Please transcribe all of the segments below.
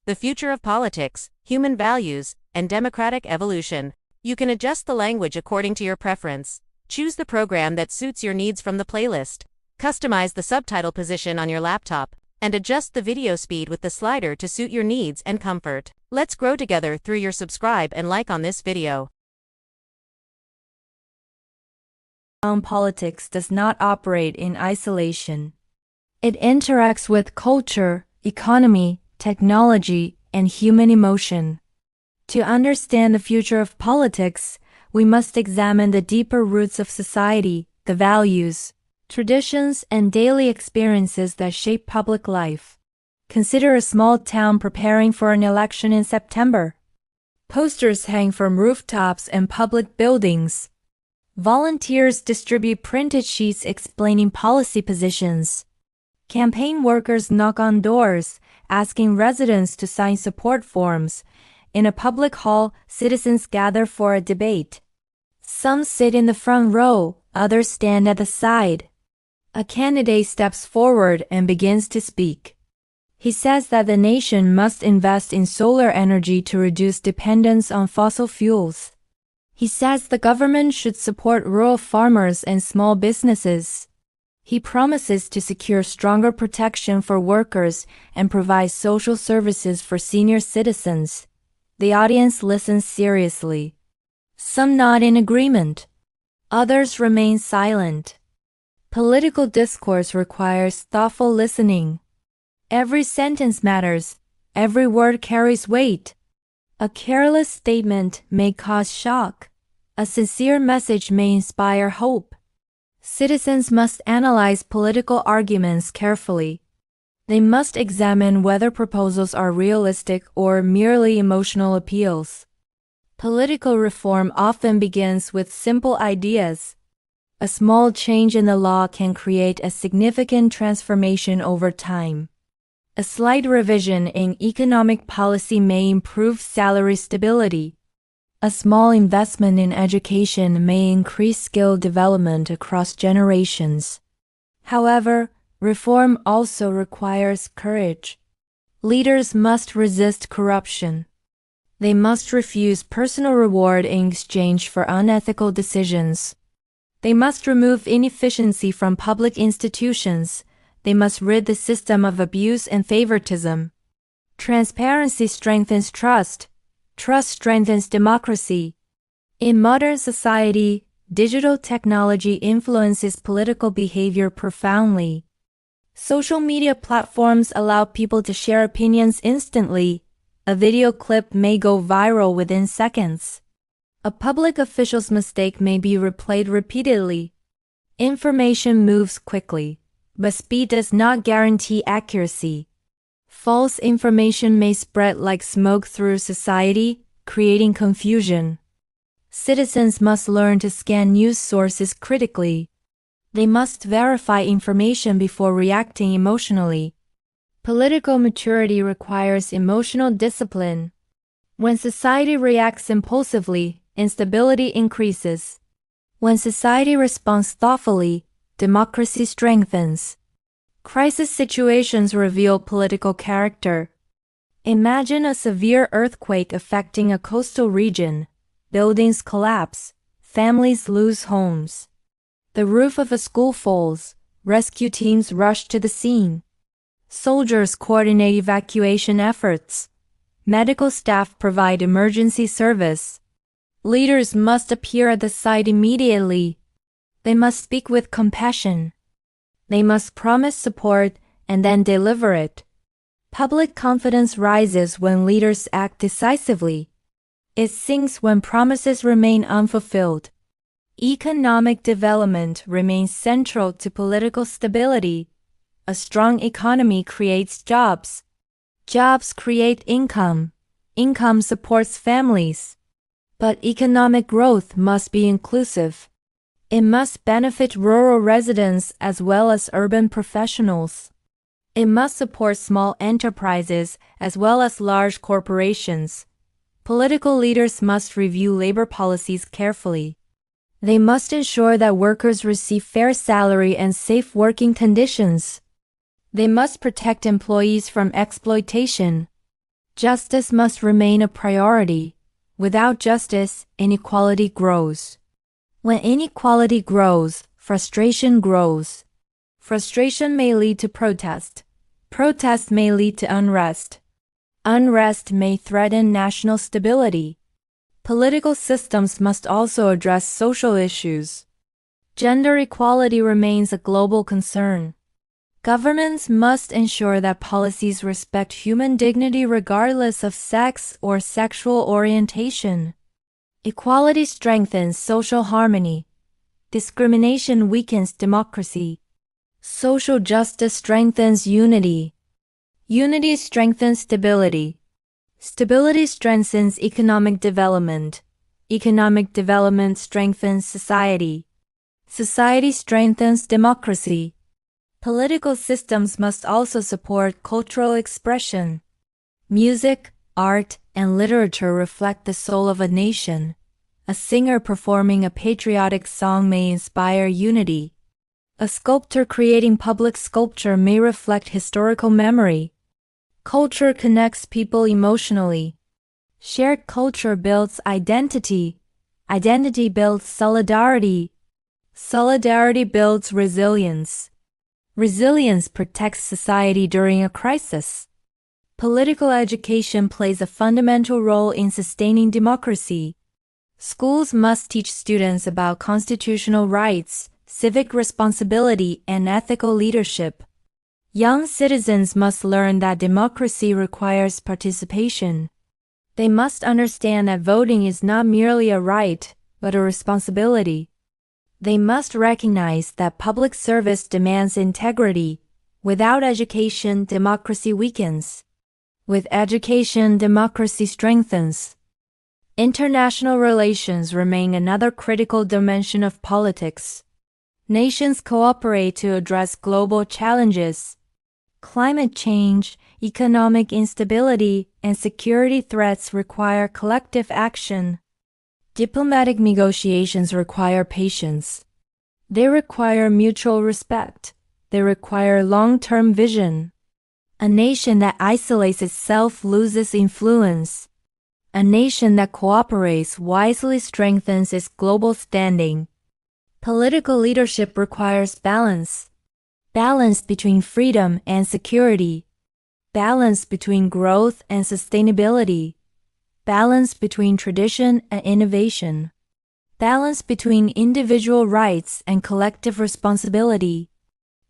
the future of politics, human values, and democratic evolution. You can adjust the language according to your preference. Choose the program that suits your needs from the playlist. Customize the subtitle position on your laptop, and adjust the video speed with the slider to suit your needs and comfort. Let's grow together through your subscribe and like on this video. Politics does not operate in isolation. It interacts with culture, economy, technology, and human emotion. To understand the future of politics, we must examine the deeper roots of society, the values, traditions, and daily experiences that shape public life. Consider a small town preparing for an election in September. Posters hang from rooftops and public buildings. Volunteers distribute printed sheets explaining policy positions. Campaign workers knock on doors, asking residents to sign support forms. In a public hall, citizens gather for a debate. Some sit in the front row, others stand at the side. A candidate steps forward and begins to speak. He says that the nation must invest in solar energy to reduce dependence on fossil fuels. He says the government should support rural farmers and small businesses. He promises to secure stronger protection for workers and provide social services for senior citizens. The audience listens seriously. Some nod in agreement. Others remain silent. Political discourse requires thoughtful listening. Every sentence matters. Every word carries weight. A careless statement may cause shock. A sincere message may inspire hope. Citizens must analyze political arguments carefully. They must examine whether proposals are realistic or merely emotional appeals. Political reform often begins with simple ideas. A small change in the law can create a significant transformation over time. A slight revision in economic policy may improve salary stability. A small investment in education may increase skill development across generations. However, reform also requires courage. Leaders must resist corruption. They must refuse personal reward in exchange for unethical decisions. They must remove inefficiency from public institutions. They must rid the system of abuse and favoritism. Transparency strengthens trust. Trust strengthens democracy. In modern society, digital technology influences political behavior profoundly. Social media platforms allow people to share opinions instantly. A video clip may go viral within seconds. A public official's mistake may be replayed repeatedly. Information moves quickly, but speed does not guarantee accuracy. False information may spread like smoke through society, creating confusion. Citizens must learn to scan news sources critically. They must verify information before reacting emotionally. Political maturity requires emotional discipline. When society reacts impulsively, instability increases. When society responds thoughtfully, democracy strengthens. Crisis situations reveal political character. Imagine a severe earthquake affecting a coastal region. Buildings collapse. Families lose homes. The roof of a school falls. Rescue teams rush to the scene. Soldiers coordinate evacuation efforts. Medical staff provide emergency service. Leaders must appear at the site immediately. They must speak with compassion. They must promise support and then deliver it. Public confidence rises when leaders act decisively. It sinks when promises remain unfulfilled. Economic development remains central to political stability. A strong economy creates jobs. Jobs create income. Income supports families. But economic growth must be inclusive. It must benefit rural residents as well as urban professionals. It must support small enterprises as well as large corporations. Political leaders must review labor policies carefully. They must ensure that workers receive fair salary and safe working conditions. They must protect employees from exploitation. Justice must remain a priority. Without justice, inequality grows. When inequality grows, frustration grows. Frustration may lead to protest. Protest may lead to unrest. Unrest may threaten national stability. Political systems must also address social issues. Gender equality remains a global concern. Governments must ensure that policies respect human dignity regardless of sex or sexual orientation. Equality strengthens social harmony. Discrimination weakens democracy. Social justice strengthens unity. Unity strengthens stability. Stability strengthens economic development. Economic development strengthens society. Society strengthens democracy. Political systems must also support cultural expression. Music, art, and literature reflect the soul of a nation. A singer performing a patriotic song may inspire unity. A sculptor creating public sculpture may reflect historical memory. Culture connects people emotionally. Shared culture builds identity. Identity builds solidarity. Solidarity builds resilience. Resilience protects society during a crisis. Political education plays a fundamental role in sustaining democracy. Schools must teach students about constitutional rights, civic responsibility, and ethical leadership. Young citizens must learn that democracy requires participation. They must understand that voting is not merely a right, but a responsibility. They must recognize that public service demands integrity. Without education, democracy weakens. With education, democracy strengthens. International relations remain another critical dimension of politics. Nations cooperate to address global challenges. Climate change, economic instability, and security threats require collective action. Diplomatic negotiations require patience. They require mutual respect. They require long-term vision. A nation that isolates itself loses influence. A nation that cooperates wisely strengthens its global standing. Political leadership requires balance. Balance between freedom and security. Balance between growth and sustainability. Balance between tradition and innovation. Balance between individual rights and collective responsibility.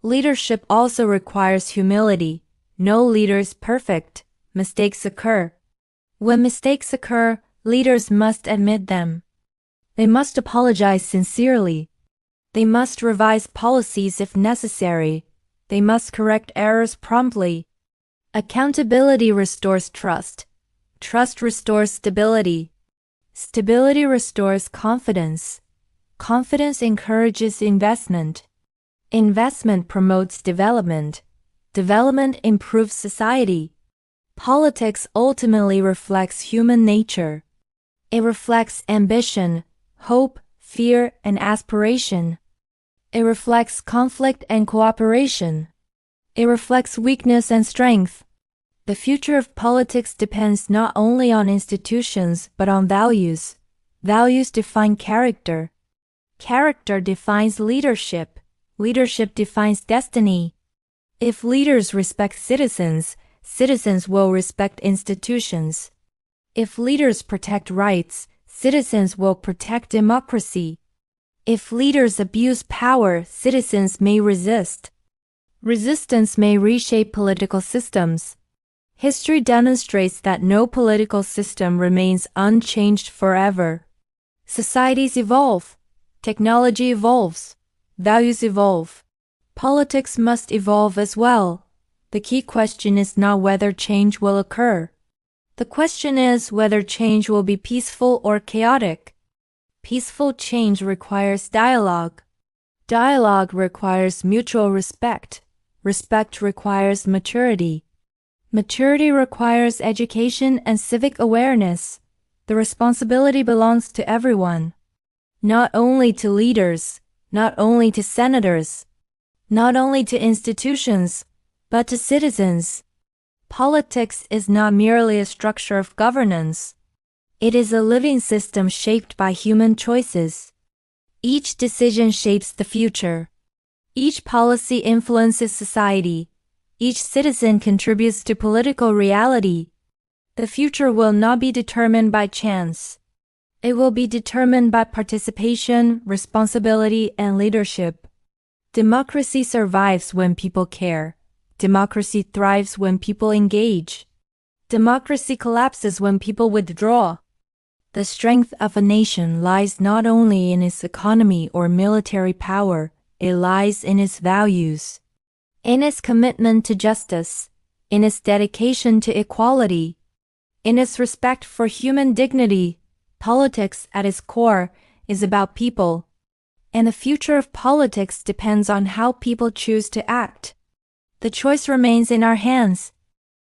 Leadership also requires humility. No leader is perfect. Mistakes occur. When mistakes occur, leaders must admit them. They must apologize sincerely. They must revise policies if necessary. They must correct errors promptly. Accountability restores trust. Trust restores stability. Stability restores confidence. Confidence encourages investment. Investment promotes development. Development improves society. Politics ultimately reflects human nature. It reflects ambition, hope, fear, and aspiration. It reflects conflict and cooperation. It reflects weakness and strength. The future of politics depends not only on institutions but on values. Values define character. Character defines leadership. Leadership defines destiny. If leaders respect citizens, citizens will respect institutions. If leaders protect rights, citizens will protect democracy. If leaders abuse power, citizens may resist. Resistance may reshape political systems. History demonstrates that no political system remains unchanged forever. Societies evolve. Technology evolves. Values evolve. Politics must evolve as well. The key question is not whether change will occur. The question is whether change will be peaceful or chaotic. Peaceful change requires dialogue. Dialogue requires mutual respect. Respect requires maturity. Maturity requires education and civic awareness. The responsibility belongs to everyone. Not only to leaders, not only to senators, not only to institutions, but to citizens. Politics is not merely a structure of governance. It is a living system shaped by human choices. Each decision shapes the future. Each policy influences society. Each citizen contributes to political reality. The future will not be determined by chance. It will be determined by participation, responsibility, and leadership. Democracy survives when people care. Democracy thrives when people engage. Democracy collapses when people withdraw. The strength of a nation lies not only in its economy or military power, it lies in its values, in its commitment to justice, in its dedication to equality, in its respect for human dignity. Politics at its core is about people, and the future of politics depends on how people choose to act. The choice remains in our hands.